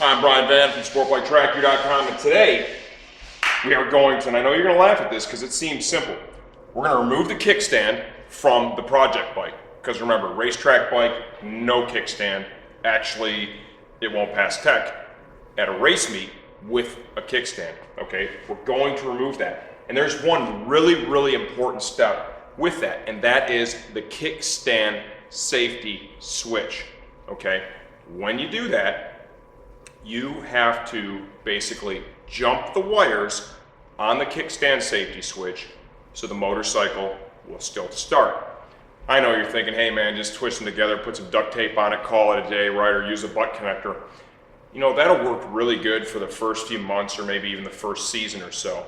I'm Brian Van from SportBikeTracker.com, and today we are going to, and I know you're going to laugh at this because it seems simple, we're going to remove the kickstand from the project bike. Because remember, racetrack bike, no kickstand. Actually, it won't pass tech at a race meet with a kickstand, okay? We're going to remove that. And there's one really important step with that, and that is the kickstand safety switch, okay? When you do that, you have to basically jump the wires on the kickstand safety switch so the motorcycle will still start. I know you're thinking, hey man, just twist them together, put some duct tape on it, call it a day, right? Or use a butt connector. You know, that'll work really good for the first few months or maybe even the first season or so.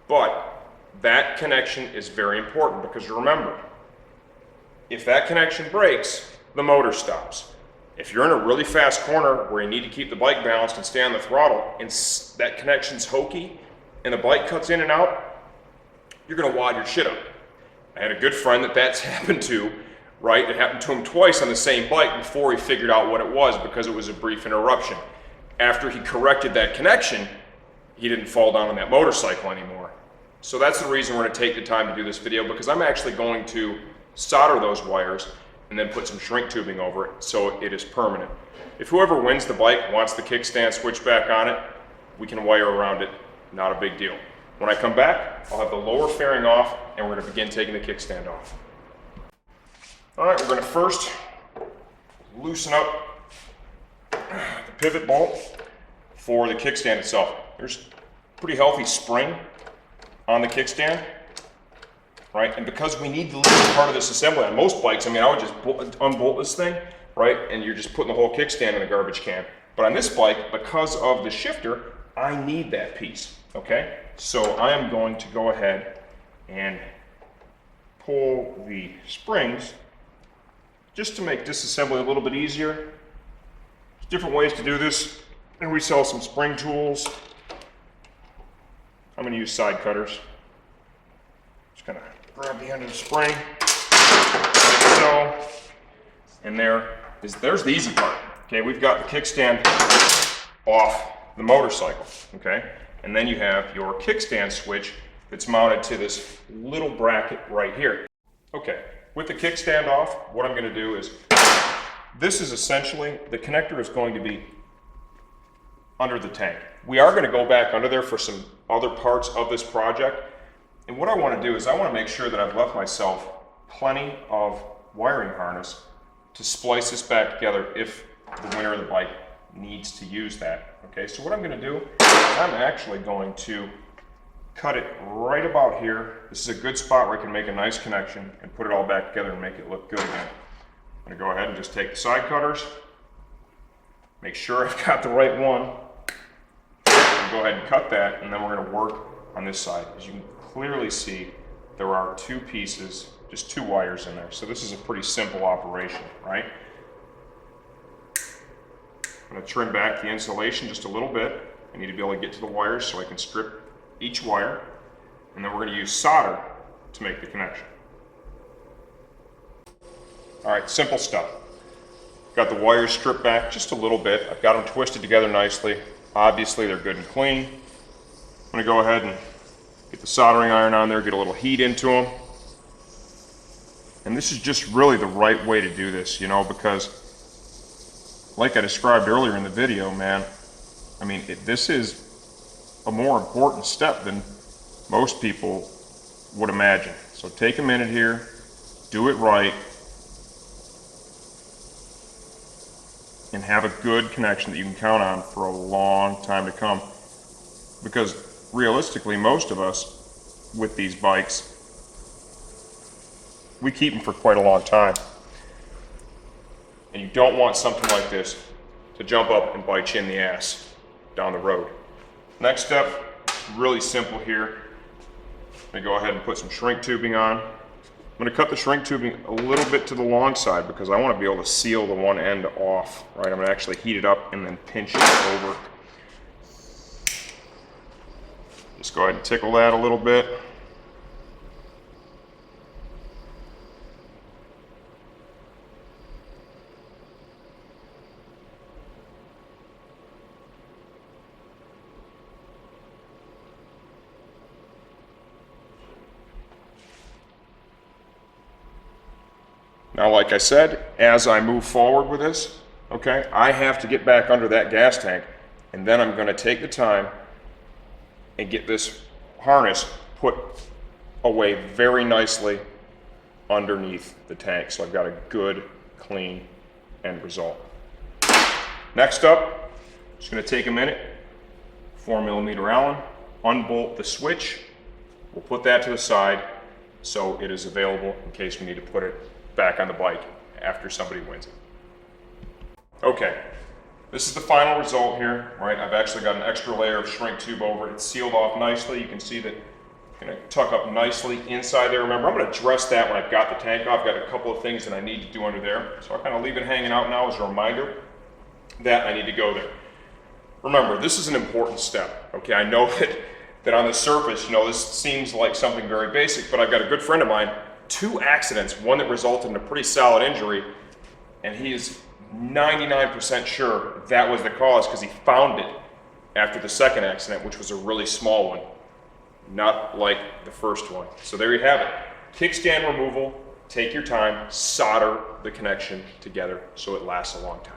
But that connection is very important because remember, if that connection breaks, the motor stops. If you're in a really fast corner where you need to keep the bike balanced and stay on the throttle and that connection's hokey and the bike cuts in and out, you're gonna wad your shit up. I had a good friend that's happened to, right? It happened to him twice on the same bike before he figured out what it was because it was a brief interruption. After he corrected that connection, he didn't fall down on that motorcycle anymore. So that's the reason we're gonna take the time to do this video because I'm actually going to solder those wires and then put some shrink tubing over it so it is permanent. If whoever wins the bike wants the kickstand switch back on it, we can wire around it, not a big deal. When I come back, I'll have the lower fairing off and we're gonna begin taking the kickstand off. All right, we're gonna first loosen up the pivot bolt for the kickstand itself. There's a pretty healthy spring on the kickstand. Right, and because we need to leave part of this assembly on most bikes, I mean, I would just unbolt this thing, right, and you're just putting the whole kickstand in the garbage can. But on this bike, because of the shifter, I need that piece, okay? So I am going to go ahead and pull the springs just to make disassembly a little bit easier. There's different ways to do this, and we sell some spring tools. I'm going to use side cutters. Just gonna grab the end of the spring, like so, and there's the easy part. Okay, we've got the kickstand off the motorcycle, okay? And then you have your kickstand switch that's mounted to this little bracket right here. Okay, with the kickstand off, what I'm gonna do is, this is essentially, the connector is going to be under the tank. We are gonna go back under there for some other parts of this project. And what I want to do is I want to make sure that I've left myself plenty of wiring harness to splice this back together if the winner of the bike needs to use that. Okay, so what I'm going to do is I'm actually going to cut it right about here. This is a good spot where I can make a nice connection and put it all back together and make it look good again. I'm going to go ahead and just take the side cutters, make sure I've got the right one, and go ahead and cut that, and then we're going to work on this side. As you can clearly see, there are two pieces, just two wires in there. So this is a pretty simple operation, right? I'm going to trim back the insulation just a little bit. I need to be able to get to the wires so I can strip each wire. And then we're going to use solder to make the connection. All right, simple stuff. Got the wires stripped back just a little bit. I've got them twisted together nicely. Obviously, they're good and clean. I'm going to go ahead and get the soldering iron on there, get a little heat into them. And this is just really the right way to do this, you know, because like I described earlier in the video, man, I mean, this is a more important step than most people would imagine. So take a minute here, do it right, and have a good connection that you can count on for a long time to come. Because realistically, most of us with these bikes, we keep them for quite a long time. And you don't want something like this to jump up and bite you in the ass down the road. Next step, really simple here. I'm gonna go ahead and put some shrink tubing on. I'm gonna cut the shrink tubing a little bit to the long side because I want to be able to seal the one end off, right? I'm gonna actually heat it up and then pinch it over. Just go ahead and tickle that a little bit. Now, like I said, as I move forward with this, okay, I have to get back under that gas tank, and then I'm gonna take the time and get this harness put away very nicely underneath the tank. So I've got a good, clean end result. Next up, just gonna take a minute, 4mm Allen, unbolt the switch. We'll put that to the side so it is available in case we need to put it back on the bike after somebody wins it. Okay, this is the final result here, right? I've actually got an extra layer of shrink tube over it. It's sealed off nicely. You can see that it's gonna tuck up nicely inside there. Remember, I'm gonna address that when I've got the tank off. I've got a couple of things that I need to do under there. So I kind of leave it hanging out now as a reminder that I need to go there. Remember, this is an important step, okay? I know that on the surface, you know, this seems like something very basic, but I've got a good friend of mine, 2 accidents, one that resulted in a pretty solid injury, and he is 99% sure that was the cause because he found it after the second accident, which was a really small one, not like the first one. So there you have it. Kickstand removal, take your time, solder the connection together so it lasts a long time.